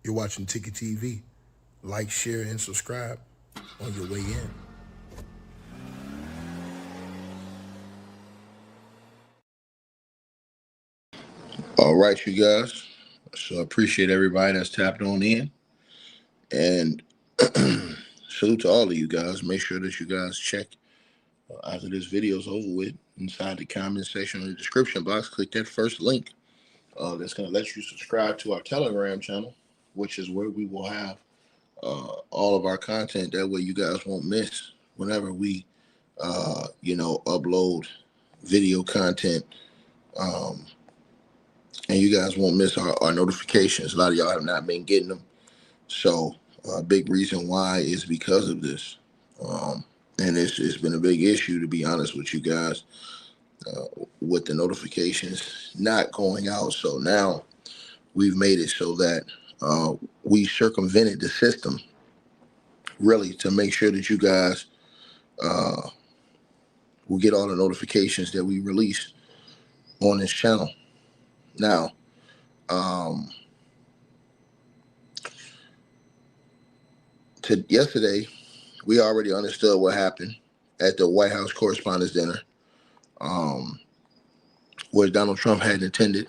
You're watching Ticket TV. Like, share, and subscribe on your way in. All right, you guys. So I appreciate everybody that's tapped on in. And salute to all of you guys. Make sure that you guys check after this video's over with. Inside the comment section or the description box, click that first link. That's going to let you subscribe to our Telegram channel, which is where we will have all of our content. That way you guys won't miss whenever we, upload video content. And you guys won't miss our notifications. A lot of y'all have not been getting them. So a big reason why is because of this. And it's been a big issue, to be honest with you guys, with the notifications not going out. So now we've made it so that we circumvented the system, really, to make sure that you guys will get all the notifications that we release on this channel. Now, yesterday, we already understood what happened at the White House Correspondents' Dinner, where Donald Trump hadn't attended,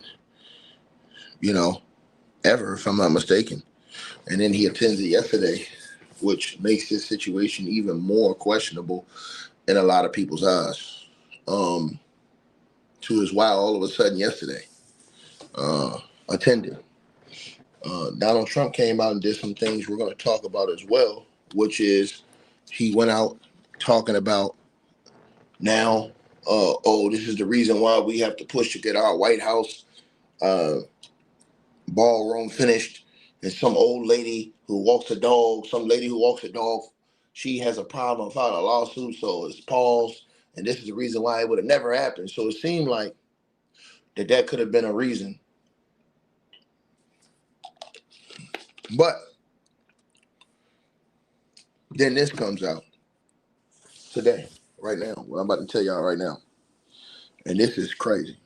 ever, if I'm not mistaken. And then he attended yesterday, which makes this situation even more questionable in a lot of people's eyes. To his why all of a sudden yesterday attended. Donald Trump came out and did some things we're going to talk about as well, which is he went out talking about now, this is the reason why we have to push to get our White House ballroom finished. And some old lady who walks a dog, she has a problem filing a lawsuit, so it's paused. And this is the reason why it would have never happened. So it seemed like that could have been a reason. But then this comes out today, right now, what I'm about to tell y'all right now. And this is crazy.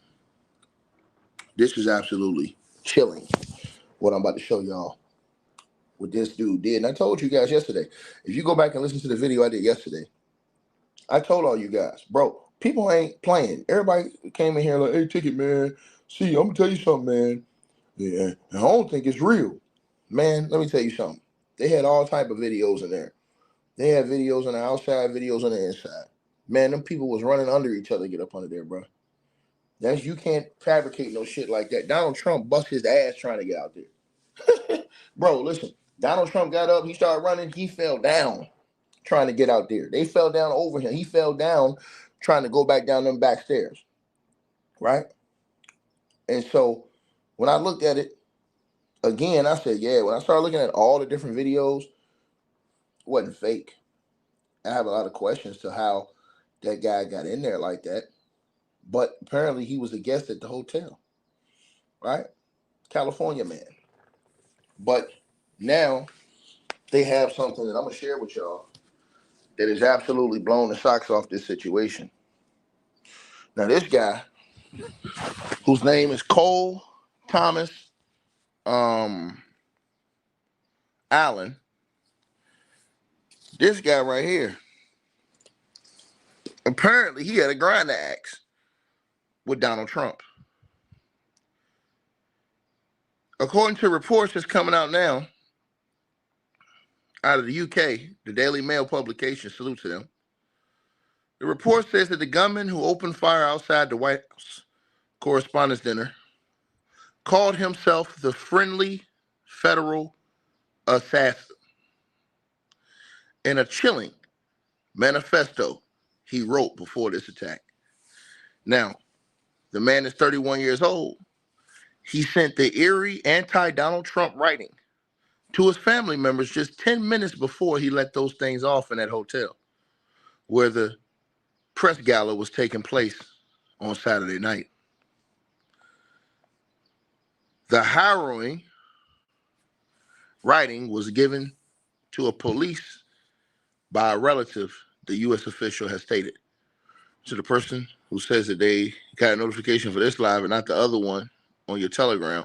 This is absolutely chilling, what I'm about to show y'all, what this dude did. And I told you guys yesterday, if you go back and listen to the video I did yesterday, I told all you guys, bro, people ain't playing. Everybody came in here like, hey, Ticket, man. See, I'm going to tell you something, man. Yeah, I don't think it's real. Man, let me tell you something. They had all type of videos in there. They had videos on the outside, videos on the inside. Man, them people was running under each other to get up under there, bro. You can't fabricate no shit like that. Donald Trump bust his ass trying to get out there. Bro, listen. Donald Trump got up. He started running. He fell down trying to get out there. They fell down over him. He fell down trying to go back down them back stairs. Right? And so when I looked at it, again, I said, yeah, when I started looking at all the different videos, it wasn't fake. I have a lot of questions to how that guy got in there like that. But apparently he was a guest at the hotel. Right? California man. But now they have something that I'm going to share with y'all that has absolutely blown the socks off this situation. Now, this guy, whose name is Cole Thomas Allen, this guy right here, apparently he had a grinder axe with Donald Trump. According to reports that's coming out now out of the UK, the Daily Mail publication, salute to them. The report says that the gunman who opened fire outside the White House Correspondents' Dinner called himself the friendly federal assassin. In a chilling manifesto he wrote before this attack. Now, the man is 31 years old. He sent the eerie anti-Donald Trump writing to his family members just 10 minutes before he let those things off in that hotel where the press gala was taking place on Saturday night. The harrowing writing was given to a police by a relative, the U.S. official has stated. To the person who says that they got a notification for this live and not the other one on your Telegram,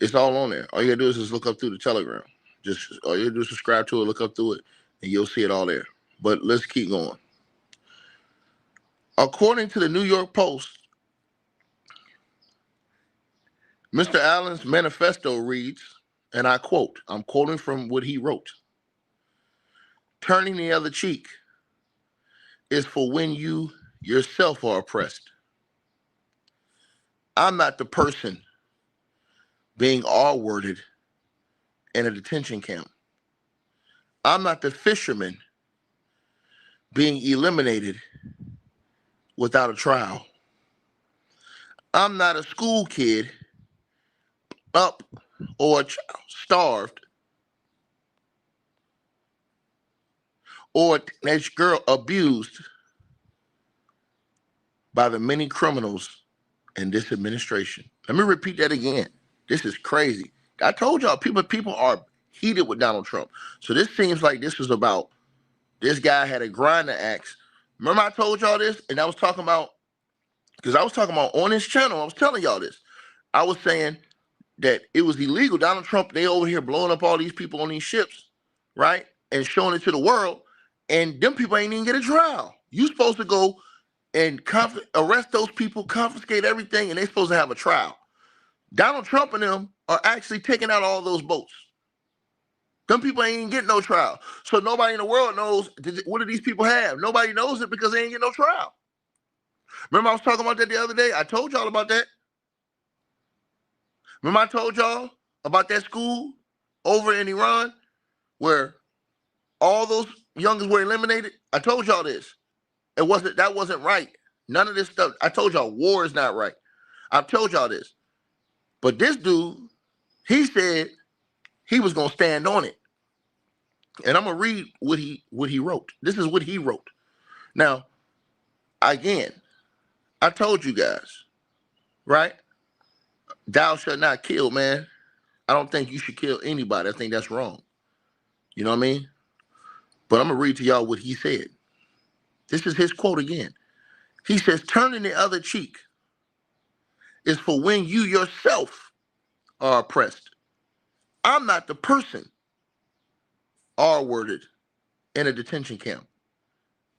It's all on there. All you gotta do is just look up through the Telegram. Just all you gotta do is subscribe to it, look up through it, and you'll see it all there. But let's keep going. According to the New York Post, Mr. Allen's manifesto reads, and I quote, I'm quoting from what he wrote. Turning the other cheek is for when you yourself are oppressed. I'm not the person being R-worded in a detention camp. I'm not the fisherman being eliminated without a trial. I'm not a school kid up or a child starved or a teenage girl abused by the many criminals in this administration. Let me repeat that again. This is crazy. I told y'all people are heated with Donald Trump. So this seems like this was about this guy had a grinder axe. Remember I told y'all this? And I was talking about, because I was talking about on this channel, I was telling y'all this. I was saying that it was illegal. Donald Trump, they over here blowing up all these people on these ships, right? And showing it to the world. And them people ain't even get a trial. You supposed to go and arrest those people, confiscate everything, and they supposed to have a trial. Donald Trump and them are actually taking out all those boats. Them people ain't even getting no trial. So nobody in the world knows, what do these people have? Nobody knows it because they ain't getting no trial. Remember I was talking about that the other day? I told y'all about that. Remember I told y'all about that school over in Iran where all those youngins were eliminated? I told y'all this. That wasn't right. None of this stuff. I told y'all war is not right. I've told y'all this. But this dude, he said he was gonna stand on it. And I'm gonna read what he wrote. This is what he wrote. Now, again, I told you guys, right? Thou shalt not kill, man. I don't think you should kill anybody. I think that's wrong. You know what I mean? But I'm gonna read to y'all what he said. This is his quote again. He says, turning the other cheek is for when you yourself are oppressed. I'm not the person R-worded in a detention camp.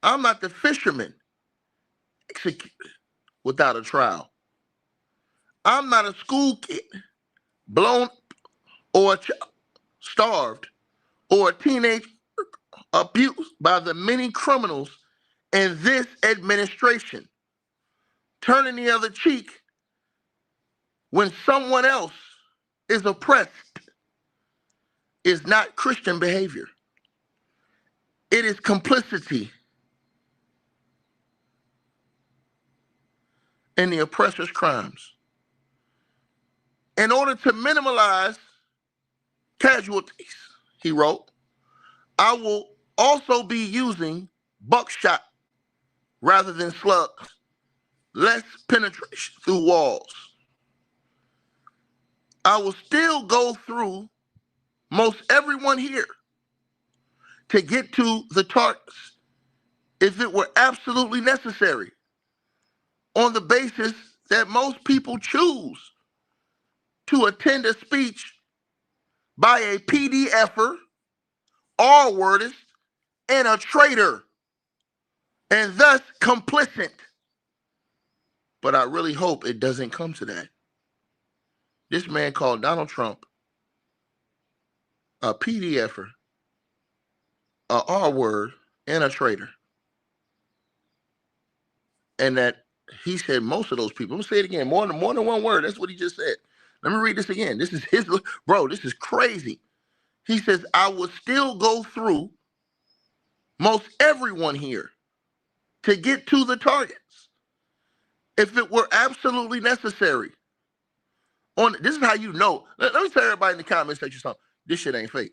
I'm not the fisherman executed without a trial. I'm not a school kid blown or starved or a teenage abused by the many criminals in this administration. Turning the other cheek when someone else is oppressed is not Christian behavior. It is complicity in the oppressor's crimes. In order to minimize casualties, he wrote, I will also be using buckshot rather than slugs, less penetration through walls. I will still go through most everyone here to get to the targets if it were absolutely necessary, on the basis that most people choose to attend a speech by a PDFer, R-wordist, and a traitor, and thus complicit. But I really hope it doesn't come to that. This man called Donald Trump a PDFer, a R-word, and a traitor. And that he said most of those people, I'm gonna say it again, more than one word. That's what he just said. Let me read this again. This is his, bro, this is crazy. He says, I will still go through most everyone here to get to the targets if it were absolutely necessary. This is how you know. Let me tell everybody in the comments section something. This shit ain't fake.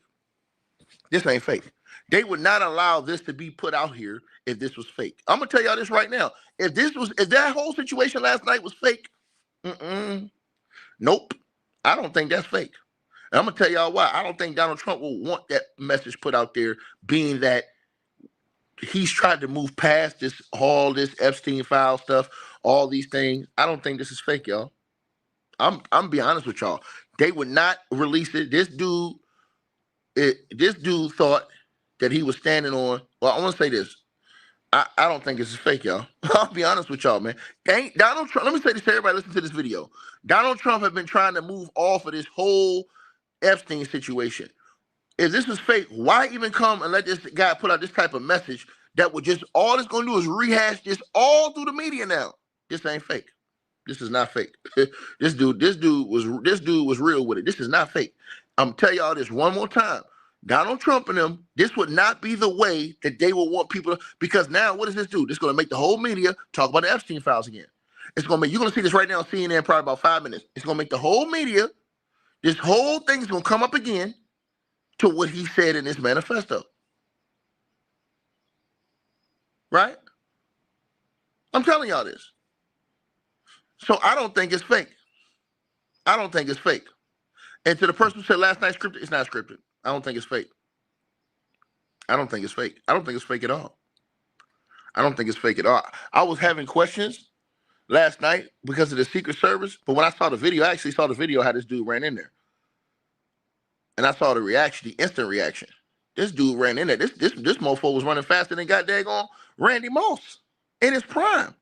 This ain't fake. They would not allow this to be put out here if this was fake. I'm gonna tell y'all this right now. If that whole situation last night was fake, nope. I don't think that's fake. And I'm gonna tell y'all why. I don't think Donald Trump will want that message put out there, being that he's tried to move past all this Epstein file stuff, all these things. I don't think this is fake, y'all. I'm being honest with y'all. They would not release it. This dude thought that he was standing on. Well, I want to say this. I don't think this is fake, y'all. I'll be honest with y'all, man. Ain't Donald Trump. Let me say this to everybody. Listen to this video. Donald Trump has been trying to move off of this whole Epstein situation. If this was fake, why even come and let this guy put out this type of message that would just all it's going to do is rehash this all through the media now? This ain't fake. This is not fake. This dude was real with it. This is not fake. I'm telling y'all this one more time. Donald Trump and them, this would not be the way that they will want people to, because now what does this do? This is going to make the whole media talk about the Epstein files again. It's going to make, you're going to see this right now on CNN probably about 5 minutes. It's going to make the whole media, this whole thing's going to come up again to what he said in this manifesto. Right? I'm telling y'all this. So I don't think it's fake. I don't think it's fake. And to the person who said last night scripted, it's not scripted. I don't think it's fake. I don't think it's fake. I don't think it's fake at all. I don't think it's fake at all. I was having questions last night because of the Secret Service, but when I saw the video, I actually saw the video how this dude ran in there. And I saw the reaction, the instant reaction. This dude ran in there. This mofo was running faster than got daggone Randy Moss in his prime.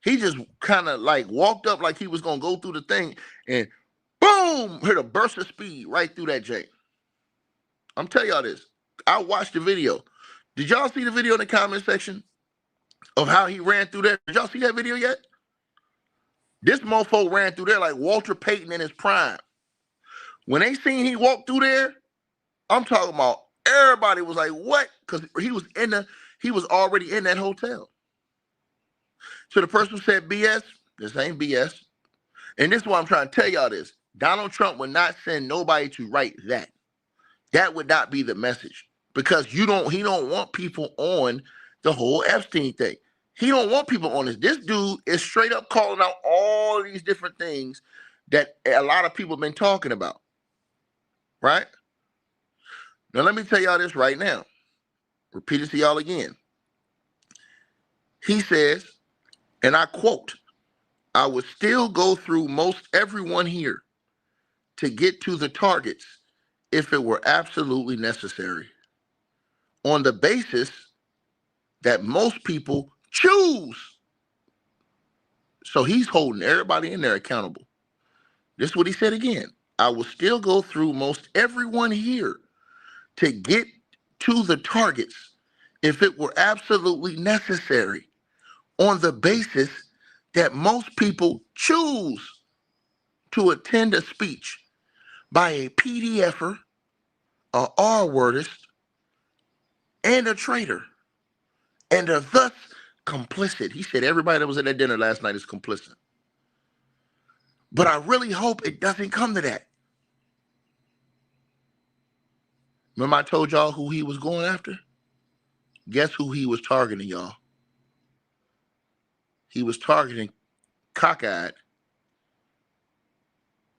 He just kind of like walked up like he was going to go through the thing and boom, hit a burst of speed right through that J. I'm telling y'all this. I watched the video. Did y'all see the video in the comment section of how he ran through there? Did y'all see that video yet? This mofo ran through there like Walter Payton in his prime. When they seen he walked through there, I'm talking about everybody was like, what? Because he was already in that hotel. So the person who said BS, this ain't BS. And this is why I'm trying to tell y'all this. Donald Trump would not send nobody to write that. That would not be the message. Because he don't want people on the whole Epstein thing. He don't want people on this. This dude is straight up calling out all of these different things that a lot of people have been talking about. Right? Now let me tell y'all this right now. Repeat it to y'all again. He says, and I quote, I would still go through most everyone here to get to the targets if it were absolutely necessary, on the basis that most people choose. So he's holding everybody in there accountable. This is what he said again. I will still go through most everyone here to get to the targets if it were absolutely necessary, on the basis that most people choose to attend a speech by a PDFer, a R-wordist, and a traitor, and are thus complicit. He said everybody that was at that dinner last night is complicit. But I really hope it doesn't come to that. Remember I told y'all who he was going after? Guess who he was targeting, y'all? He was targeting cockeyed,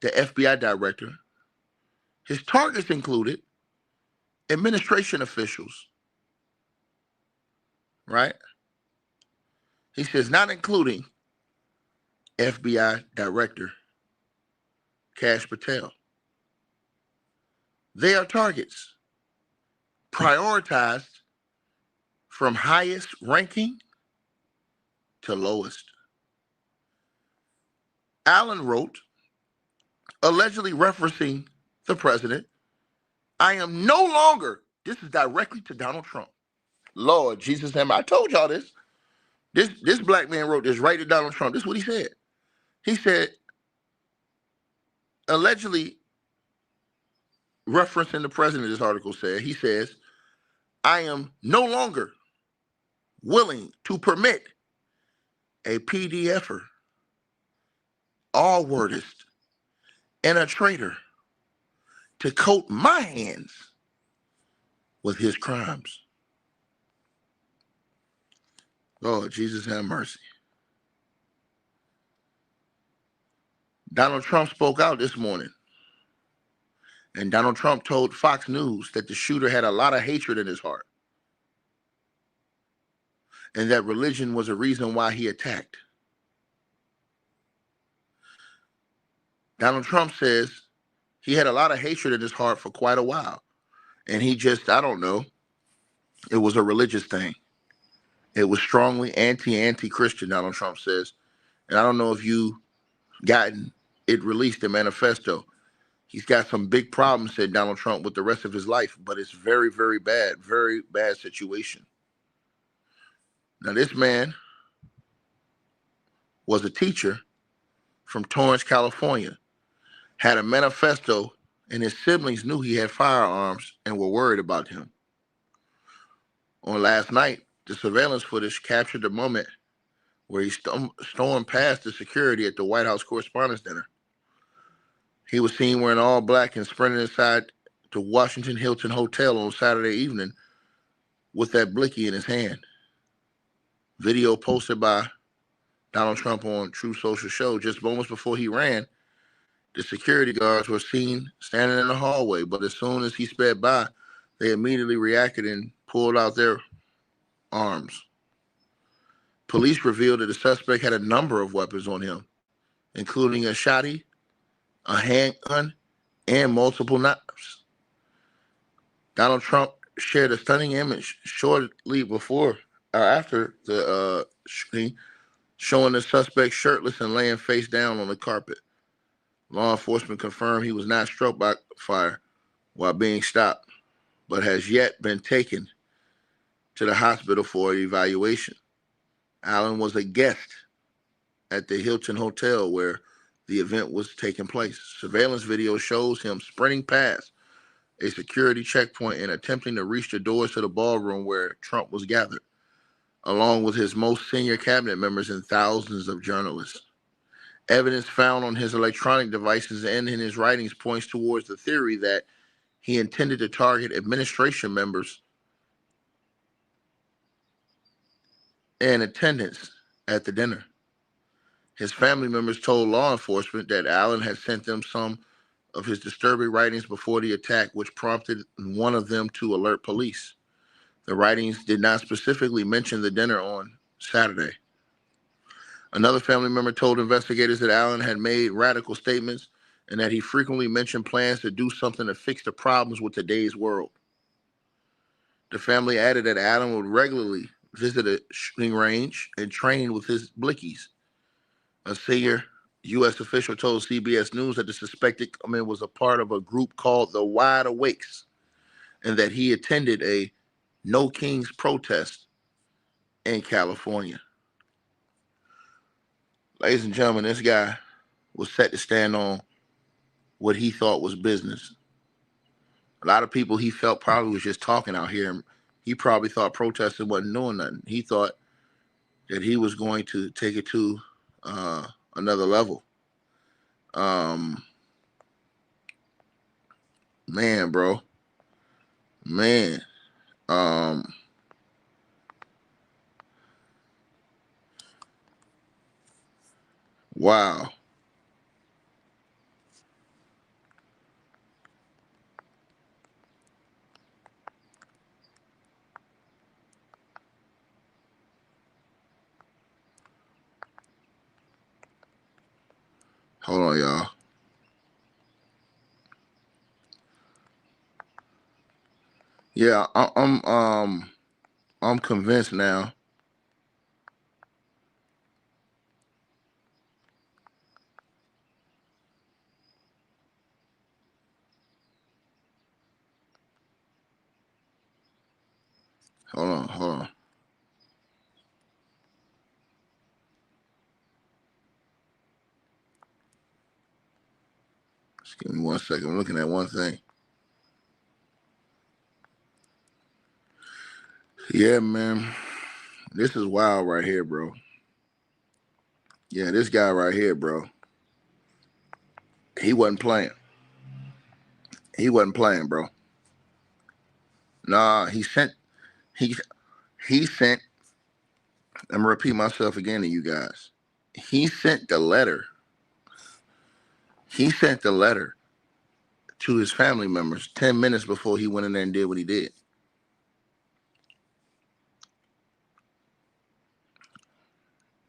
the FBI director. His targets included administration officials, right? He says not including FBI Director Kash Patel. They are targets prioritized from highest ranking to lowest. Allen wrote, allegedly referencing the president, I am no longer, this is directly to Donald Trump. Lord Jesus, I told y'all this. This black man wrote this right to Donald Trump. This is what he said. He said, allegedly referencing the president, this article said, he says, I am no longer willing to permit a PDFer, R-wordist, and a traitor to coat my hands with his crimes. Lord Jesus, have mercy. Donald Trump spoke out this morning. And Donald Trump told Fox News that the shooter had a lot of hatred in his heart. And that religion was a reason why he attacked. Donald Trump says he had a lot of hatred in his heart for quite a while. And he just, I don't know, it was a religious thing. It was strongly anti-Christian, Donald Trump says. And I don't know if you gotten it released in manifesto. He's got some big problems, said Donald Trump, with the rest of his life, but it's very, very bad situation. Now, this man was a teacher from Torrance, California, had a manifesto, and his siblings knew he had firearms and were worried about him. On last night, the surveillance footage captured the moment where he stormed past the security at the White House Correspondents' Dinner. He was seen wearing all black and sprinting inside the Washington Hilton Hotel on Saturday evening with that blicky in his hand. Video posted by Donald Trump on True Social showed just moments before he ran, the security guards were seen standing in the hallway, but as soon as he sped by, they immediately reacted and pulled out their arms. Police revealed that the suspect had a number of weapons on him, including a shotty, a handgun, and multiple knives. Donald Trump shared a stunning image shortly before or after the shooting, showing the suspect shirtless and laying face down on the carpet. Law enforcement confirmed he was not struck by fire while being stopped, but has yet been taken to the hospital for evaluation. Allen was a guest at the Hilton Hotel where the event was taking place. Surveillance video shows him sprinting past a security checkpoint and attempting to reach the doors to the ballroom where Trump was gathered, along with his most senior cabinet members and thousands of journalists. Evidence found on his electronic devices and in his writings points towards the theory that he intended to target administration members in attendance at the dinner. His family members told law enforcement that Allen had sent them some of his disturbing writings before the attack, which prompted one of them to alert police. The writings did not specifically mention the dinner on Saturday. Another family member told investigators that Allen had made radical statements and that he frequently mentioned plans to do something to fix the problems with today's world. The family added that Allen would regularly visit a shooting range and train with his blickies. A senior U.S. official told CBS News that the suspected gunman was a part of a group called the Wide Awakes and that he attended a No Kings protest in California. Ladies and gentlemen, this guy was set to stand on what he thought was business. A lot of people he felt probably was just talking out here. He probably thought protesting wasn't doing nothing. He thought that he was going to take it to another level. Man, bro. Man. Wow. Hold on, y'all. Yeah, I'm convinced now. Hold on. Just give me 1 second. I'm looking at one thing. Yeah, man. This is wild right here, bro. Yeah, this guy right here, bro. He wasn't playing. He wasn't playing, bro. Nah, he sent. I'm gonna repeat myself again to you guys. He sent the letter. He sent the letter to his family members 10 minutes before he went in there and did what he did.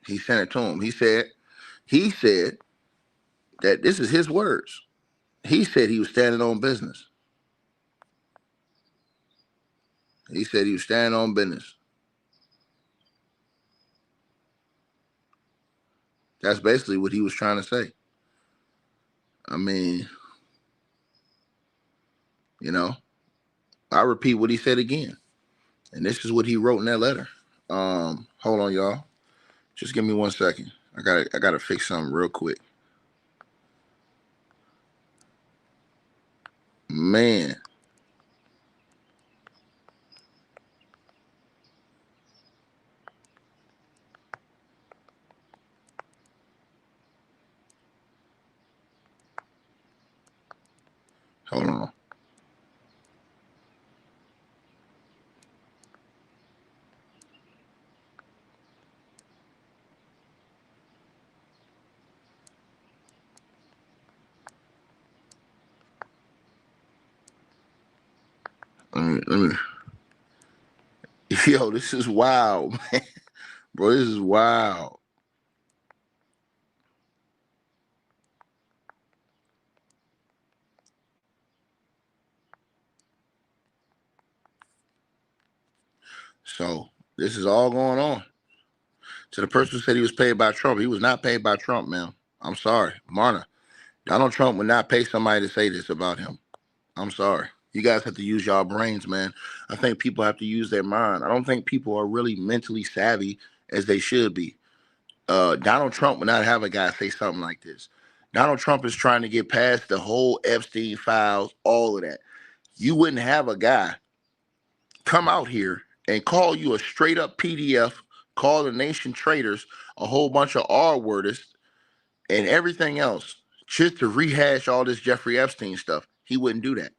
He sent it to him. He said that this is his words. He said he was standing on business. He said he was standing on business. That's basically what he was trying to say. I mean, you know, I repeat what he said again. And this is what he wrote in that letter. Hold on, y'all. Just give me 1 second. I gotta fix something real quick. Man. Hold on. Let me. Yo, this is wild, man. Bro, this is wild. So this is all going on. So the person who said he was paid by Trump, he was not paid by Trump, man. I'm sorry. Marna, Donald Trump would not pay somebody to say this about him. I'm sorry. You guys have to use y'all brains, man. I think people have to use their mind. I don't think people are really mentally savvy as they should be. Donald Trump would not have a guy say something like this. Donald Trump is trying to get past the whole Epstein files, all of that. You wouldn't have a guy come out here and call you a straight up PDF, call the nation traitors, a whole bunch of R-worders, and everything else just to rehash all this Jeffrey Epstein stuff. He wouldn't do that.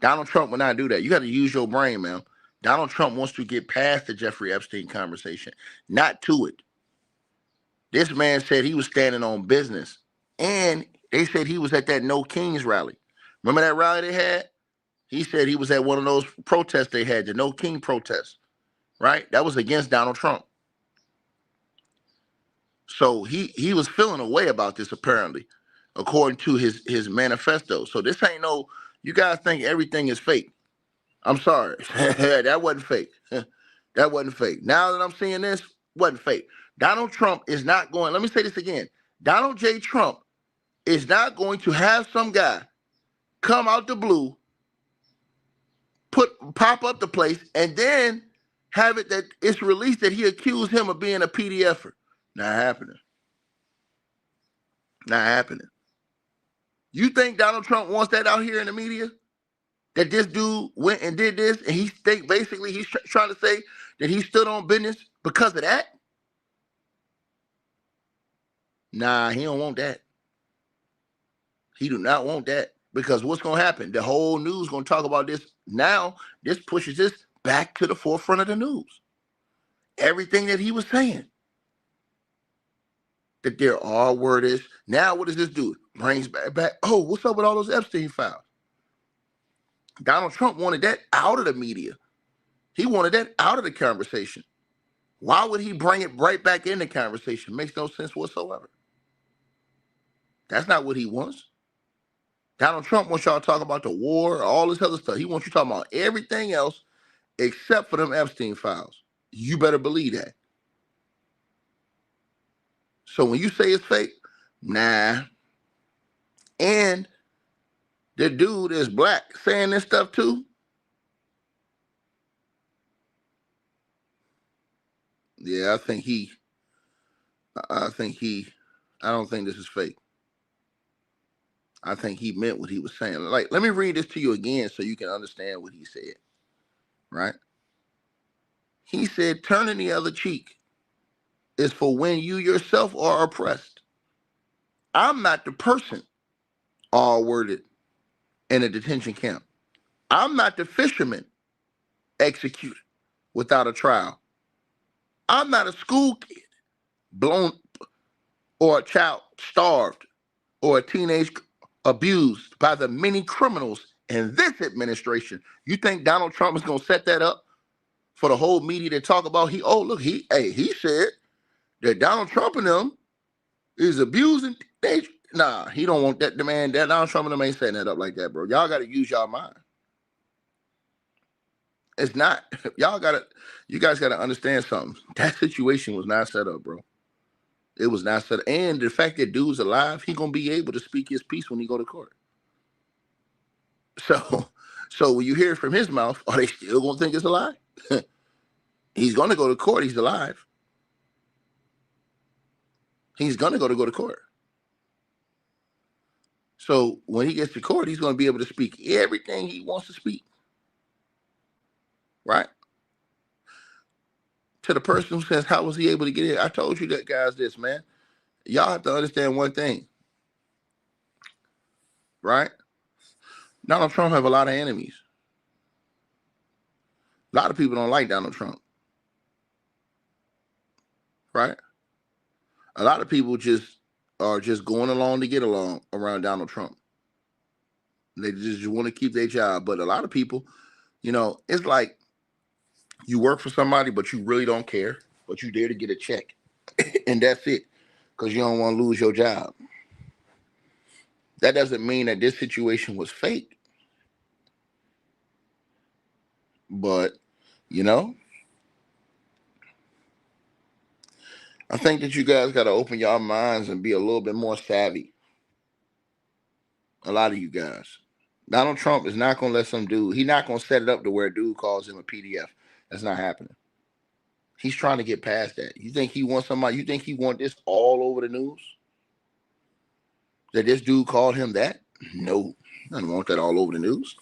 Donald Trump would not do that. You got to use your brain, man. Donald Trump wants to get past the Jeffrey Epstein conversation, not to it. This man said he was standing on business, and they said he was at that No Kings rally. Remember that rally they had? He said he was at one of those protests they had, the No King protest, right? That was against Donald Trump. So he was feeling a way about this, apparently, according to his manifesto. So this ain't no, you guys think everything is fake. I'm sorry. That wasn't fake. That wasn't fake. Now that I'm seeing this, wasn't fake. Donald Trump is not going, let me say this again. Donald J. Trump is not going to have some guy come out the blue, pop up the place, and then have it that it's released that he accused him of being a PDFer. Not happening. Not happening. You think Donald Trump wants that out here in the media? That this dude went and did this, and he think basically he's trying to say that he stood on business because of that? Nah, he don't want that. He do not want that, because what's going to happen? The whole news going to talk about this. Now, this pushes this back to the forefront of the news. Everything that he was saying, that there are worders. Now, what does this do? Brings back. Oh, what's up with all those Epstein files? Donald Trump wanted that out of the media. He wanted that out of the conversation. Why would he bring it right back in the conversation? Makes no sense whatsoever. That's not what he wants. Donald Trump wants y'all to talk about the war, all this other stuff. He wants you talking about everything else except for them Epstein files. You better believe that. So when you say it's fake, nah. And the dude is black saying this stuff too. Yeah, I don't think this is fake. I think he meant what he was saying. Like, let me read this to you again so you can understand what he said, right? He said, turning the other cheek is for when you yourself are oppressed. I'm not the person all worded in a detention camp. I'm not the fisherman executed without a trial. I'm not a school kid blown, or a child starved, or a teenage abused by the many criminals in this administration. You think Donald Trump is going to set that up for the whole media to talk about? He said that Donald Trump and them is abusing teenage. Nah, he don't want that. The man, that Donald Trump and them ain't setting that up like that, bro. Y'all got to use y'all mind. It's not. You guys got to understand something. That situation was not set up, bro. It was not set up. And the fact that dude's alive, he going to be able to speak his piece when he go to court. So when you hear it from his mouth, are they still going to think it's a lie? He's going to go to court. He's alive. He's going to go to court. So when he gets to court, he's going to be able to speak everything he wants to speak. Right? To the person who says, how was he able to get in? I told you that, guys, this, man. Y'all have to understand one thing. Right? Donald Trump have a lot of enemies. A lot of people don't like Donald Trump. Right? A lot of people are just going along to get along around Donald Trump. They just want to keep their job. But a lot of people, it's like you work for somebody, but you really don't care. But you there to get a check. And that's it. Because you don't want to lose your job. That doesn't mean that this situation was fake. But, I think that you guys got to open your minds and be a little bit more savvy. A lot of you guys. Donald Trump is not going to let some dude, he's not going to set it up to where a dude calls him a PDF. That's not happening. He's trying to get past that. You think he wants this all over the news? That this dude called him that? No. I don't want that all over the news.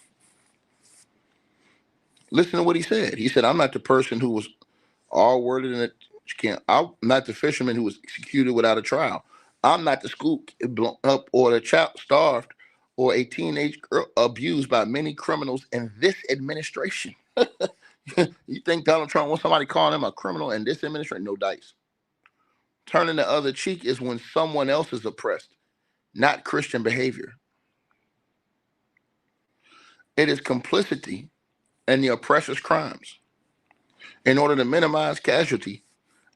Listen to what he said. He said, I'm not the person who was all worded in it. I'm not the fisherman who was executed without a trial. I'm not the school blown up or the child starved or a teenage girl abused by many criminals in this administration. You think Donald Trump wants somebody calling him a criminal in this administration? No dice. Turning the other cheek is when someone else is oppressed, not Christian behavior. It is complicity in the oppressor's crimes. In order to minimize casualty,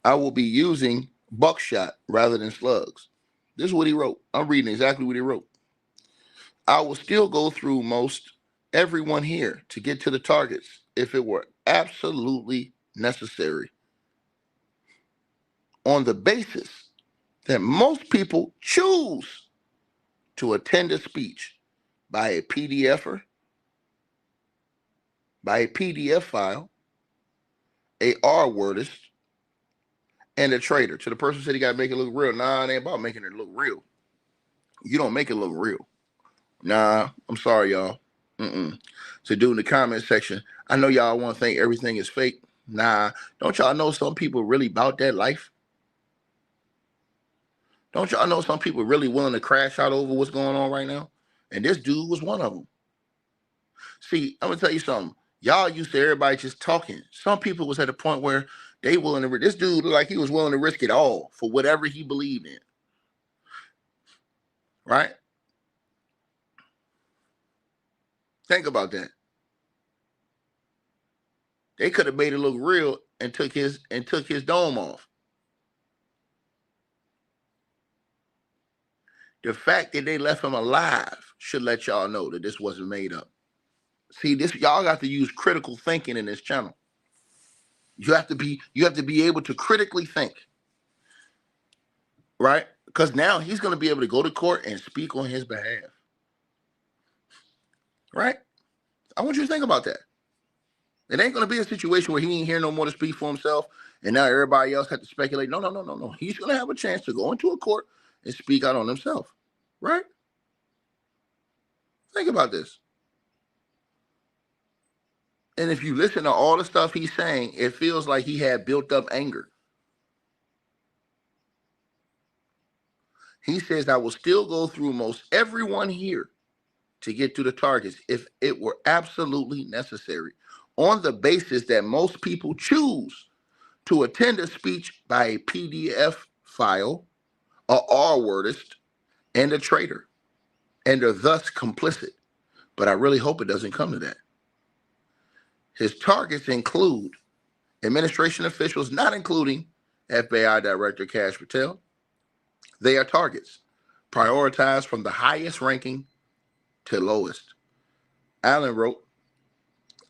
I will be using buckshot rather than slugs. This is what he wrote. I'm reading exactly what he wrote. I will still go through most everyone here to get to the targets if it were absolutely necessary, on the basis that most people choose to attend a speech by a PDFer, by a PDF file, a R-wordist, and a traitor. To the person who said he got to make it look real. Nah, it ain't about making it look real. You don't make it look real. Nah, I'm sorry, y'all. So do in the comment section, I know y'all want to think everything is fake. Nah, don't y'all know some people really about that life? Don't y'all know some people really willing to crash out over what's going on right now? And this dude was one of them. See, I'm going to tell you something. Y'all used to everybody just talking. Some people was at a point where they willing to, this dude looked like he was willing to risk it all for whatever he believed in. Right? Think about that. They could have made it look real and took his dome off. The fact that they left him alive should let y'all know that this wasn't made up. See, this y'all got to use critical thinking in this channel. You have to be able to critically think. Right? Because now he's going to be able to go to court and speak on his behalf. Right? I want you to think about that. It ain't going to be a situation where he ain't here no more to speak for himself, and now everybody else had to speculate. No. He's going to have a chance to go into a court and speak out on himself. Right? Think about this. And if you listen to all the stuff he's saying, it feels like he had built up anger. He says, I will still go through most everyone here to get to the targets if it were absolutely necessary, on the basis that most people choose to attend a speech by a PDF file, a R-wordist, and a traitor, and are thus complicit. But I really hope it doesn't come to that. His targets include administration officials, not including FBI Director Kash Patel. They are targets. Prioritize from the highest ranking to lowest. Allen wrote,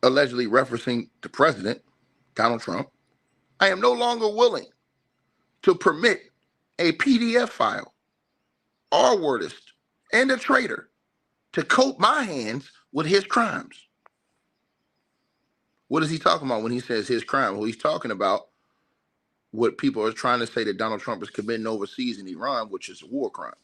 allegedly referencing the president, Donald Trump, I am no longer willing to permit a PDF file or wordist and a traitor to coat my hands with his crimes. What is he talking about when he says his crime? Well, he's talking about what people are trying to say that Donald Trump is committing overseas in Iran, which is war crimes,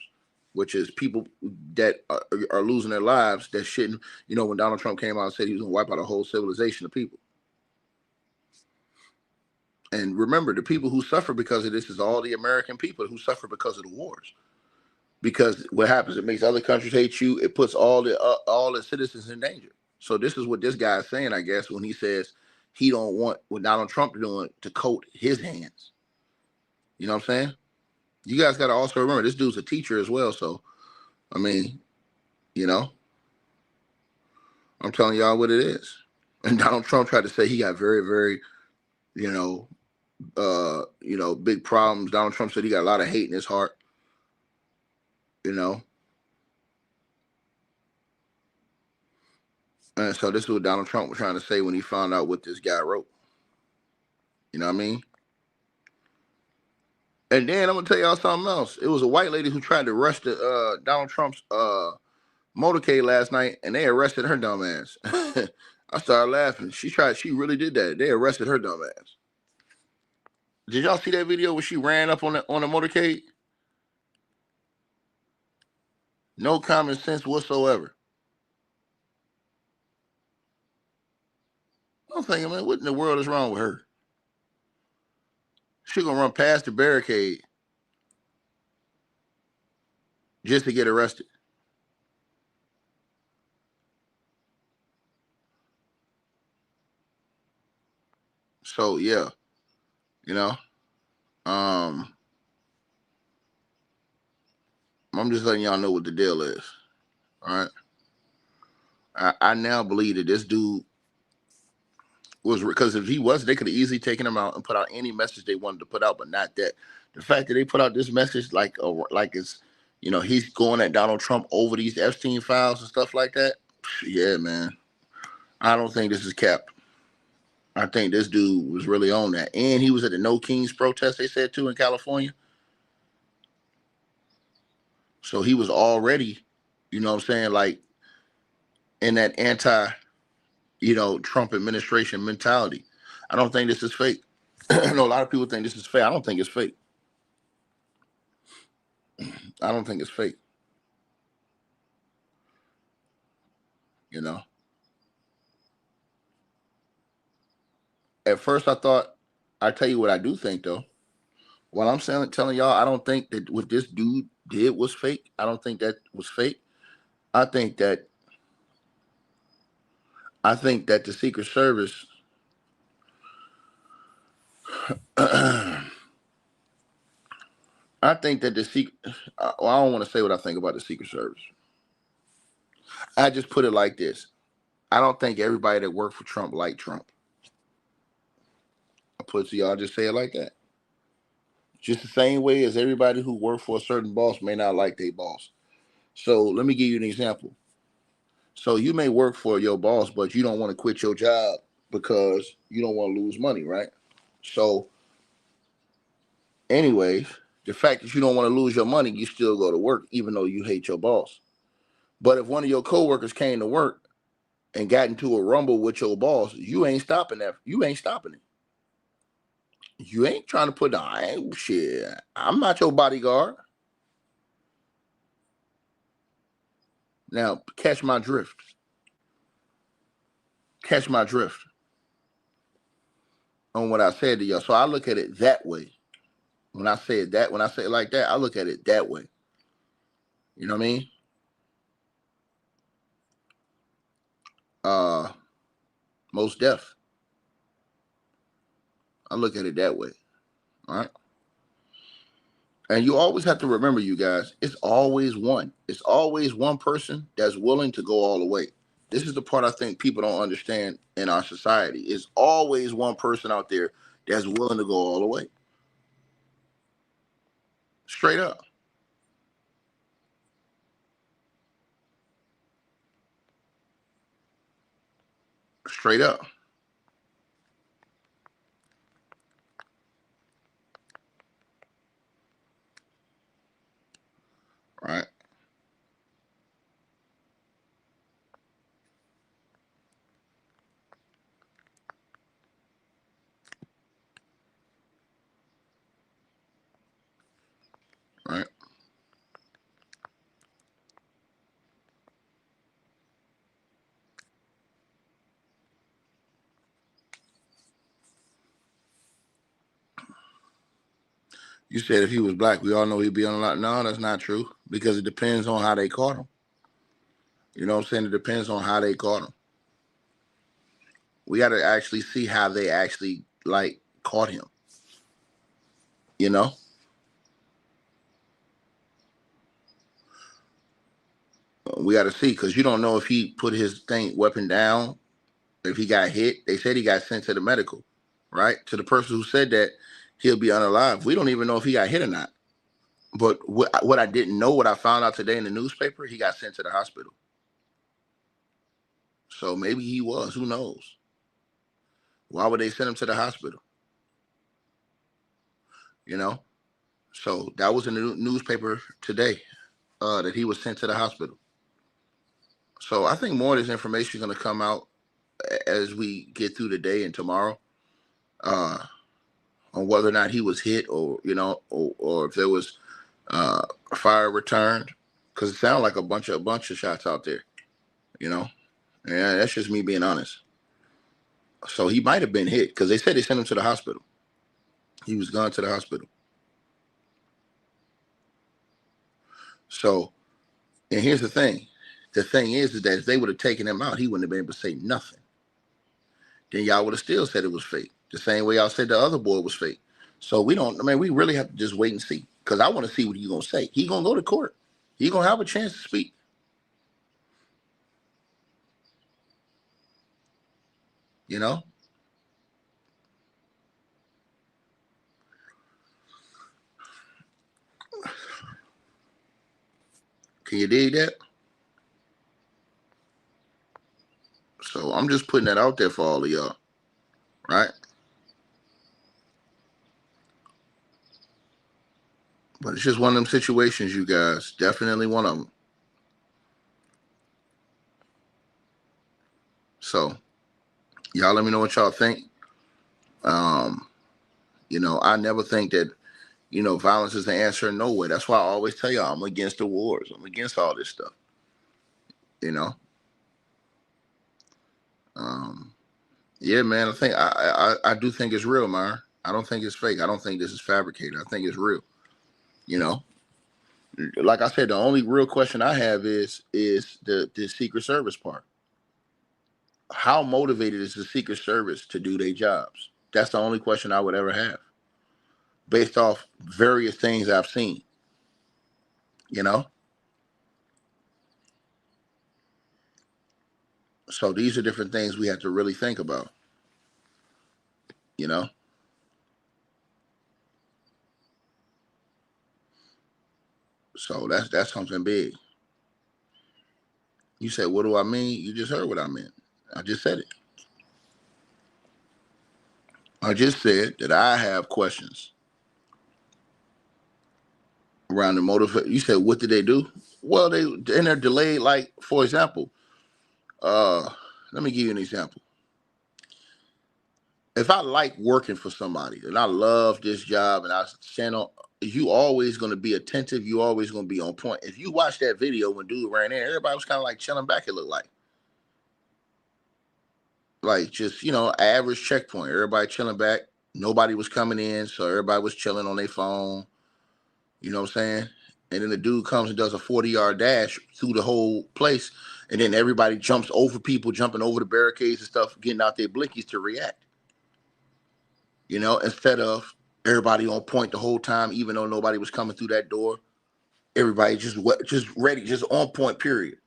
which is people that are losing their lives that shouldn't, when Donald Trump came out and said he was going to wipe out a whole civilization of people. And remember, the people who suffer because of this is all the American people who suffer because of the wars. Because what happens, it makes other countries hate you. It puts all the citizens in danger. So this is what this guy is saying, I guess, when he says he don't want what Donald Trump doing to coat his hands. You know what I'm saying? You guys got to also remember, this dude's a teacher as well. So, I mean, I'm telling y'all what it is. And Donald Trump tried to say he got very, very, big problems. Donald Trump said he got a lot of hate in his heart. And so this is what Donald Trump was trying to say when he found out what this guy wrote. You know what I mean? And then I'm gonna tell y'all something else. It was a white lady who tried to arrest Donald Trump's motorcade last night, and they arrested her dumb ass. I started laughing. She really did that. They arrested her dumb ass. Did y'all see that video where she ran up on the motorcade? No common sense whatsoever. I'm thinking, man, what in the world is wrong with her? She gonna run past the barricade just to get arrested. So yeah, I'm just letting y'all know what the deal is. All right. I now believe that this dude was, because if he was, they could have easily taken him out and put out any message they wanted to put out, but not that. The fact that they put out this message like it's, he's going at Donald Trump over these Epstein files and stuff like that. Yeah, man. I don't think this is capped. I think this dude was really on that. And he was at the No Kings protest, they said, too, in California. So he was already, like in that anti, Trump administration mentality. I don't think this is fake. I know a lot of people think this is fake. I don't think it's fake. I don't think it's fake. At first I thought, I tell you what I do think though. While I'm telling y'all, I don't think that what this dude did was fake. I don't think that was fake. I think that the Secret Service I think that the secret. I don't want to say what I think about the Secret Service. I just put it like this: I don't think everybody that worked for Trump liked Trump. I put it to y'all, just say it like that. Just the same way as everybody who worked for a certain boss may not like their boss. So let me give you an example. So you may work for your boss, but you don't want to quit your job because you don't want to lose money, right? So, anyways, the fact that you don't want to lose your money, you still go to work, even though you hate your boss. But if one of your coworkers came to work and got into a rumble with your boss, you ain't stopping that. You ain't stopping it. You ain't trying to put down, shit. I'm not your bodyguard. Now, catch my drift. Catch my drift on what I said to y'all. So I look at it that way. When I say it like that, I look at it that way. You know what I mean? Most deaf. I look at it that way. All right. And you always have to remember, you guys, it's always one. It's always one person that's willing to go all the way. This is the part I think people don't understand in our society. It's always one person out there that's willing to go all the way. Straight up. Straight up. Right. Right. You said if he was black, we all know he'd be on a lot. No, that's not true, because it depends on how they caught him. You know what I'm saying? It depends on how they caught him. We got to actually see how they actually like caught him. You know? We got to see, because you don't know if he put his weapon down, if he got hit. They said he got sent to the medical, right? To the person who said that he'll be unalive. We don't even know if he got hit or not. But what I didn't know, what I found out today in the newspaper, he got sent to the hospital. So maybe he was. Who knows? Why would they send him to the hospital? You know? So that was in the newspaper today, that he was sent to the hospital. So I think more of this information is going to come out as we get through the day and tomorrow, on whether or not he was hit, or, you know, or if there was fire returned, because it sounded like a bunch of shots out there, you know. Yeah, that's just me being honest. So he might have been hit, because they said they sent him to the hospital. He was gone to the hospital. So, and here's the thing. The thing is that if they would have taken him out, he wouldn't have been able to say nothing. Then y'all would have still said it was fake. The same way y'all said the other boy was fake. So we really have to just wait and see. Because I want to see what he's going to say. He's going to go to court. He's going to have a chance to speak. You know? Can you dig that? So I'm just putting that out there for all of y'all. Right? But it's just one of them situations, you guys. Definitely one of them. So y'all let me know what y'all think. You know, I never think that, you know, violence is the answer in no way. That's why I always tell y'all I'm against the wars. I'm against all this stuff. You know? Yeah, man, I think I do think it's real, man. I don't think it's fake. I don't think this is fabricated. I think it's real. You know? Like I said, the only real question I have is the Secret Service part. How motivated is the Secret Service to do their jobs? That's the only question I would ever have, based off various things I've seen. You know? So these are different things we have to really think about. You know? So that's something big. You said, what do I mean? You just heard what I meant. I just said it. I just said that I have questions around the motive. You said, what did they do? Well, they're delayed. Like, for example, let me give you an example. If I like working for somebody and I love this job and I stand on, you always going to be attentive. You always going to be on point. If you watch that video when dude ran in, everybody was kind of like chilling back. It looked like just, you know, average checkpoint. Everybody chilling back. Nobody was coming in, so everybody was chilling on their phone. You know what I'm saying? And then the dude comes and does a 40-yard dash through the whole place, and then everybody jumps over people, jumping over the barricades and stuff, getting out their blinkies to react. You know, instead of everybody on point the whole time, even though nobody was coming through that door, everybody just ready, just on point, period.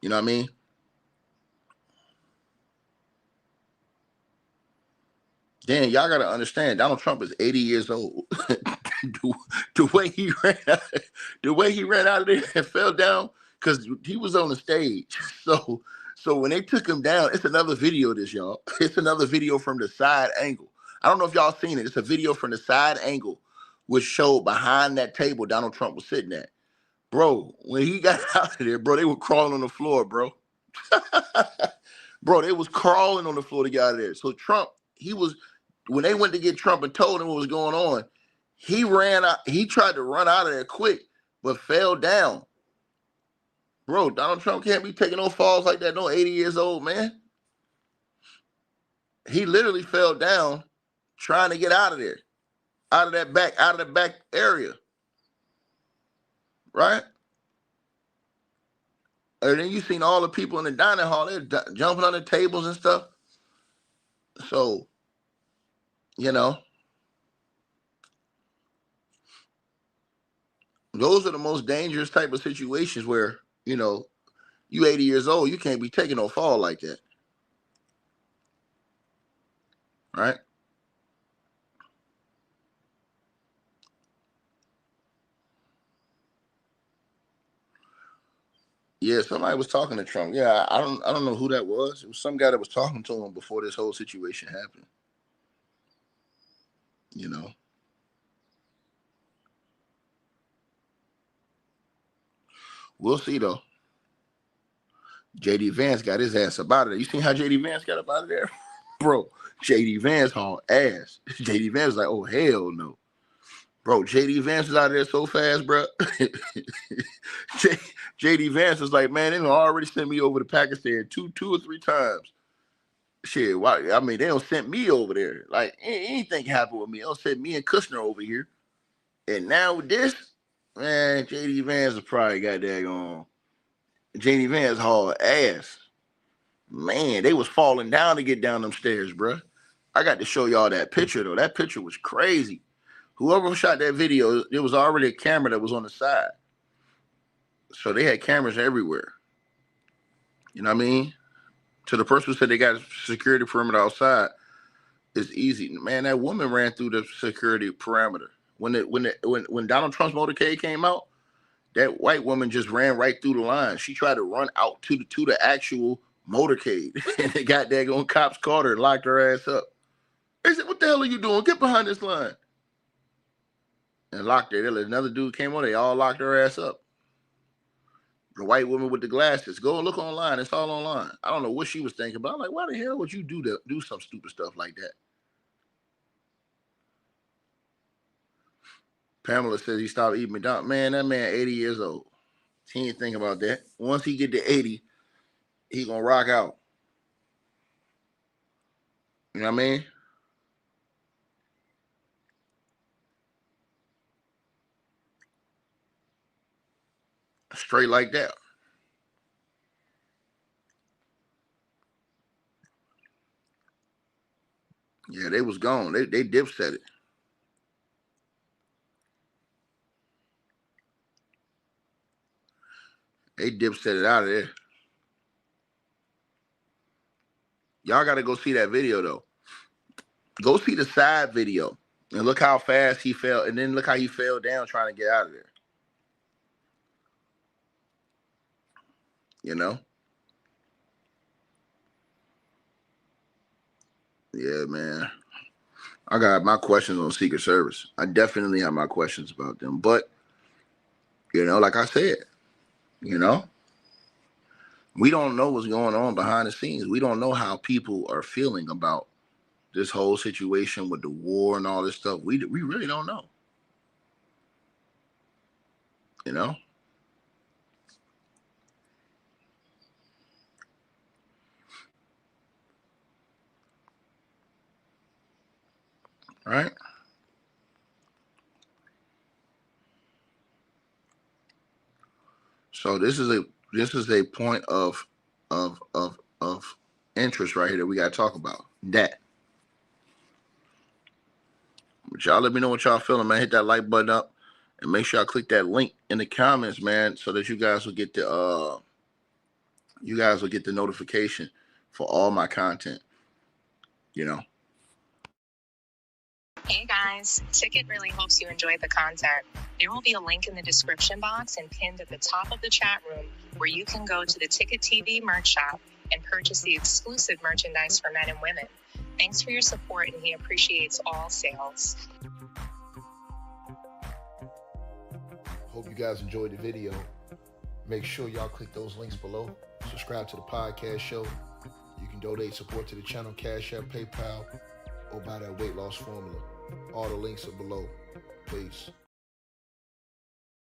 You know what I mean? Then y'all got to understand, Donald Trump is 80 years old. the way he ran out of there and fell down, because he was on the stage. So when they took him down, it's another video of this, y'all. It's another video from the side angle. I don't know if y'all seen it. It's a video from the side angle, which showed behind that table Donald Trump was sitting at. Bro, when he got out of there, bro, they were crawling on the floor, bro. Bro, they was crawling on the floor to get out of there. So Trump, when they went to get Trump and told him what was going on, he ran out. He tried to run out of there quick, but fell down. Bro, Donald Trump can't be taking no falls like that. No 80 years old, man. He literally fell down trying to get out of there, out of the back area. Right? And then you seen all the people in the dining hall, they're jumping on the tables and stuff. So, you know, those are the most dangerous type of situations where, you know, you 80 years old, you can't be taking no fall like that. Right? Yeah, somebody was talking to Trump. Yeah, I don't know who that was. It was some guy that was talking to him before this whole situation happened. You know. We'll see though. JD Vance got his ass up out of there. You seen how JD Vance got up out of there? Bro, JD Vance hauled ass. JD Vance was like, oh, hell no. Bro, JD Vance was out of there so fast, bro. JD Vance was like, man, they already sent me over to Pakistan two or three times. Shit, why? I mean, they don't send me over there. Like, anything happened with me. They'll send me and Kushner over here. And now with this, man, JD Vance has probably got that on. JD Vance hauled ass. Man, they was falling down to get down them stairs, bro. I got to show y'all that picture, though. That picture was crazy. Whoever shot that video, there was already a camera that was on the side. So they had cameras everywhere. You know what I mean? To the person who said they got a security perimeter outside, it's easy. Man, that woman ran through the security perimeter. When Donald Trump's motorcade came out, that white woman just ran right through the line. She tried to run out to the actual motorcade. And the goddamn cops caught her and locked her ass up. They said, what the hell are you doing? Get behind this line. And locked her. Another dude came on, they all locked her ass up. The white woman with the glasses. Go and look online. It's all online. I don't know what she was thinking about. I'm like, why the hell would you do some stupid stuff like that? Pamela says he stopped eating McDonald's. Man, that man 80 years old. He ain't thinking about that. Once he get to 80, he gonna rock out. You know what I mean? Straight like that. Yeah, they was gone. They dipset it. They dipset it out of there. Y'all got to go see that video, though. Go see the side video and look how fast he fell. And then look how he fell down trying to get out of there. You know? Yeah, man. I got my questions on Secret Service. I definitely have my questions about them. But, you know, like I said, you know, we don't know what's going on behind the scenes. We don't know how people are feeling about this whole situation with the war and all this stuff. We really don't know. You know? Right? So this is a point of interest right here that we got to talk about. That. But y'all let me know what y'all feeling, man. Hit that like button up and make sure I click that link in the comments, man, so that you guys will get the notification for all my content. You know. Hey guys, Ticket really hopes you enjoyed the content. There will be a link in the description box and pinned at the top of the chat room where you can go to the Ticket TV merch shop and purchase the exclusive merchandise for men and women. Thanks for your support, and he appreciates all sales. Hope you guys enjoyed the video. Make sure y'all click those links below. Subscribe to the podcast show. You can donate support to the channel, Cash App, PayPal, or buy that weight loss formula. All the links are below. Peace.